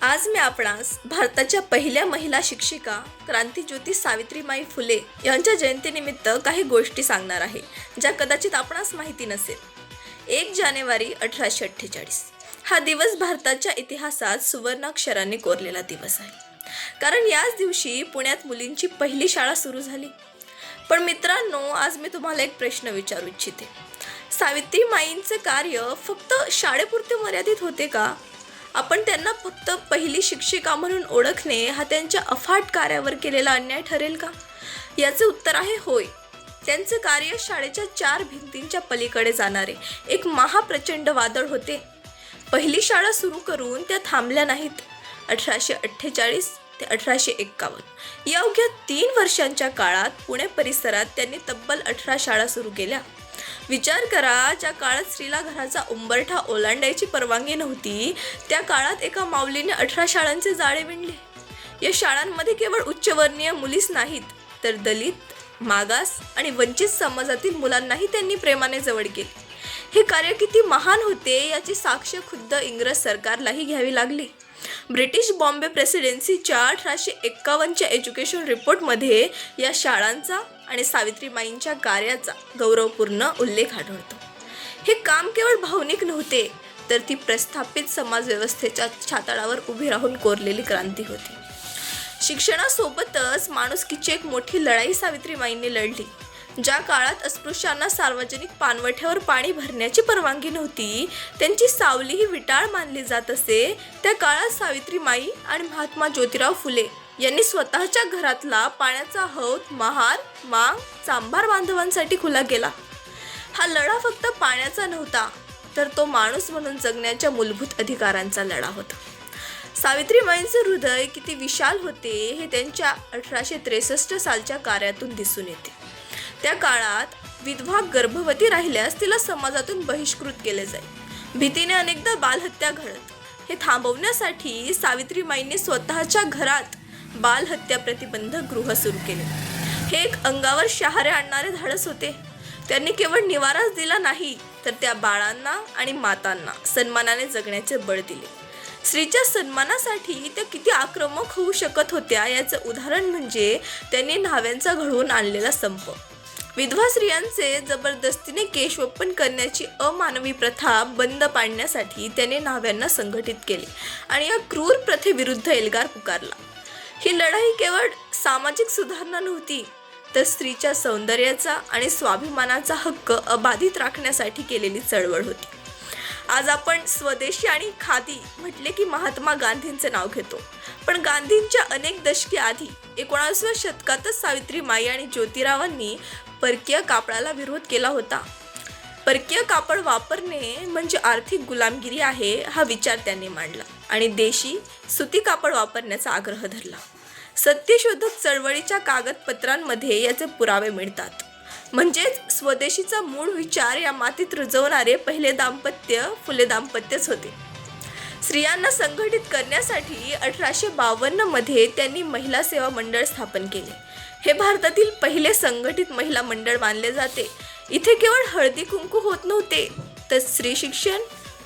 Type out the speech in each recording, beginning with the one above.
आज मी आपणास भारताच्या पहिल्या महिला शिक्षिका क्रांतीज्योती सावित्रीबाई फुले यांच्या जयंतीनिमित्त काही गोष्टी सांगणार आहे, ज्या कदाचित आपणास माहिती नसेल. 1 जानेवारी 1848 हा दिवस भारताच्या इतिहासात सुवर्णाक्षरांनी कोरलेला दिवस आहे, कारण याच दिवशी पुण्यात मुलींची पहिली शाळा सुरू झाली. पण मित्रांनो, आज मी तुम्हाला एक प्रश्न विचारू इच्छिते. सावित्रीमाईंचे कार्य फक्त शाळेपुरते मर्यादित होते का? आपण त्यांना फक्त पहिली शिक्षिका म्हणून ओळखणे हा त्यांच्या अफाट कार्यावर केलेला अन्याय ठरेल का? याचे उत्तर आहे होय. त्यांचे कार्य शाळेच्या 4 भिंतींच्या पलीकडे जाणारे एक महाप्रचंड वादळ होते. पहिली शाळा सुरू करून त्या थांबल्या नाहीत. 1848 ते 1851 या अवघ्या 3 वर्षांच्या काळात पुणे परिसरात त्यांनी तब्बल 18 शाळा सुरू केल्या. विचार करा, ज्या काळात स्त्रीला घराचा उंबरठा ओलांडायची परवानगी नव्हती, त्या काळात एका माऊलीने 18 शाळांचे जाळे विणले. या शाळांमध्ये केवळ उच्चवर्णीय मुलीच नाहीत, तर दलित, मागास आणि वंचित समाजातील मुलांनाही त्यांनी प्रेमाने जवळ केले. हे कार्य किती महान होते याची साक्ष खुद्द इंग्रज सरकारलाही घ्यावी लागली. ब्रिटिश बॉम्बे प्रेसिडेन्सीच्या 1851च्या एज्युकेशन रिपोर्टमध्ये या शाळांचा आणि सावित्रीमाईंच्या कार्याचा गौरवपूर्ण उल्लेख आढळतो. हे काम केवळ भावनिक नव्हते, तर ती प्रस्थापित समाजव्यवस्थेच्या छाताडावर उभी राहून कोरलेली क्रांती होती. शिक्षणासोबतच माणुसकीची एक मोठी लढाई सावित्रीमाईंनी लढली. ज्या काळात अस्पृश्यांना सार्वजनिक पाणवठ्यावर पाणी भरण्याची परवानगी नव्हती, त्यांची सावलीही विटाळ मानली जात असे, त्या काळात सावित्रीमाई आणि महात्मा ज्योतिराव फुले यांनी स्वतःच्या घरातला पाण्याचा हौद महार, मांग, चांभार बांधवांसाठी खुला केला. हा लढा फक्त पाण्याचा नव्हता, तर तो माणूस म्हणून जगण्याच्या मूलभूत अधिकारांचा लढा होता. सावित्रीमाईंचे हृदय किती विशाल होते हे त्यांच्या 1863 सालच्या कार्यातून दिसून येते. त्या काळात विधवा गर्भवती राहिल्यास तिला समाजातून बहिष्कृत केले जाई. भीतीने अनेकदा बालहत्या घडत. हे थांबवण्यासाठी सावित्रीमाईंनी स्वतःच्या घरात बालहत्या प्रतिबंधक गृह सुरू केले. हे एक अंगावर शहारे आणणारे धाडस होते. त्यांनी केवळ निवाराच दिला नाही, तर त्या बाळांना आणि मातांना सन्मानाने जगण्याचे बळ दिले. स्त्रीच्या सन्मानासाठी त्या किती आक्रमक होऊ शकत होत्या याचे उदाहरण म्हणजे त्यांनी न्हाव्यांचा घडवून आणलेला संप. विधवा स्त्रियांचे जबरदस्तीने केशवपन करण्याची अमानवी प्रथा बंद पाडण्यासाठी त्याने न्हाव्यांना संघटित केले आणि या क्रूर प्रथेविरुद्ध एल्गार पुकारला. ही लढाई केवळ सामाजिक सुधारणा नव्हती, तर स्त्रीच्या सौंदर्याचा आणि स्वाभिमानाचा हक्क अबाधित राखण्यासाठी केलेली चळवळ होती. आज आपण स्वदेशी आणि खादी म्हटले की महात्मा गांधींचे नाव घेतो, पण गांधींच्या अनेक दशके आधी 19व्या शतकातच सावित्रीमाई आणि ज्योतिरावांनी परकीय कापडाला विरोध केला होता. परकीय कापड वापरणे म्हणजे आर्थिक गुलामगिरी आहे हा विचार त्यांनी मांडला आणि देशी सुती कापड वापरण्याचा आग्रह धरला. सत्यशोधक चळवळीच्या कागदपत्रांमध्ये याचे पुरावे मिळतात. म्हणजेच स्वदेशीचा मूळ विचार या मातीत रुजवणारे पहिले दाम्पत्य फुले दाम्पत्यच होते. स्त्रियांना संघटित करण्यासाठी 1852 मध्ये त्यांनी महिला सेवा मंडळ स्थापन केले. हे भारतातील पहिले संघटित महिला मंडळ मानले जाते. इथे केवळ हळदी कुंकू होत नव्हते, तर स्त्री शिक्षण,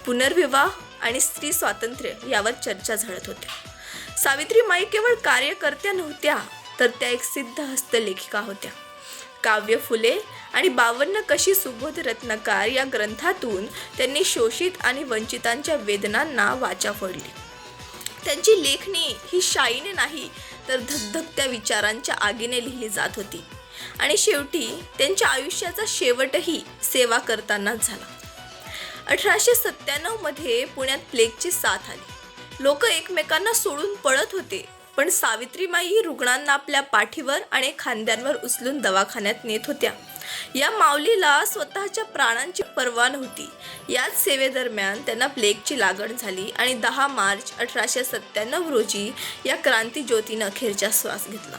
पुनर्विवाह आणि स्त्री स्वातंत्र्य यावर चर्चा झडत होत्या. सावित्रीमाई केवळ कार्यकर्त्या नव्हत्या, तर त्या एक सिद्धहस्त लेखिका होत्या. काव्य फुले आणि 52 कशी सुबोध रत्नकार या ग्रंथातून त्यांनी शोषित आणि वंचितांच्या वेदनांना वाचा फोडली. त्यांची लेखणी ही शाईने नाही, तर धगधगत्या विचारांच्या आगीने लिहिली जात होती आणि शेवटी त्यांच्या आयुष्याचा शेवटही सेवा करतानाच झाला. 1897 मध्ये पुण्यात प्लेगची साथ आली. लोक एकमेकांना सोडून पळत होते, पण सावित्रीमाई रुग्णांना आपल्या पाठीवर आणि खांद्यांवर उचलून दवाखान्यात नेत होत्या. या माऊलीला स्वतःच्या प्राणांची पर्वा नव्हती. याच सेवेदरम्यान त्यांना प्लेगची लागण झाली आणि 10 मार्च 1897 रोजी या क्रांतीज्योतीनं अखेरचा श्वास घेतला.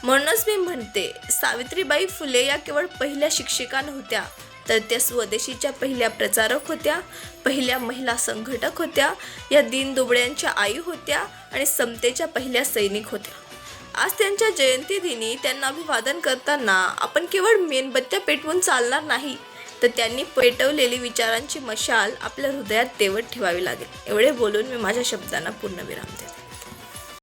म्हणूनच मी म्हणते, सावित्रीबाई फुले या केवळ पहिल्या शिक्षिका नव्हत्या, तर त्या स्वदेशीच्या पहिल्या प्रचारक होत्या, पहिल्या महिला संघटक होत्या, या दीनदुबळ्यांच्या आई होत्या आणि समतेच्या पहिल्या सैनिक होत्या. आज त्यांच्या जयंती दिनी त्यांना अभिवादन करताना आपण केवळ मेणबत्त्या पेटवून चालणार नाही, तर त्यांनी पेटवलेली विचारांची मशाल आपल्या हृदयात तेवत ठेवावी लागेल. एवढे बोलून मी माझ्या शब्दांना पूर्णविराम देते.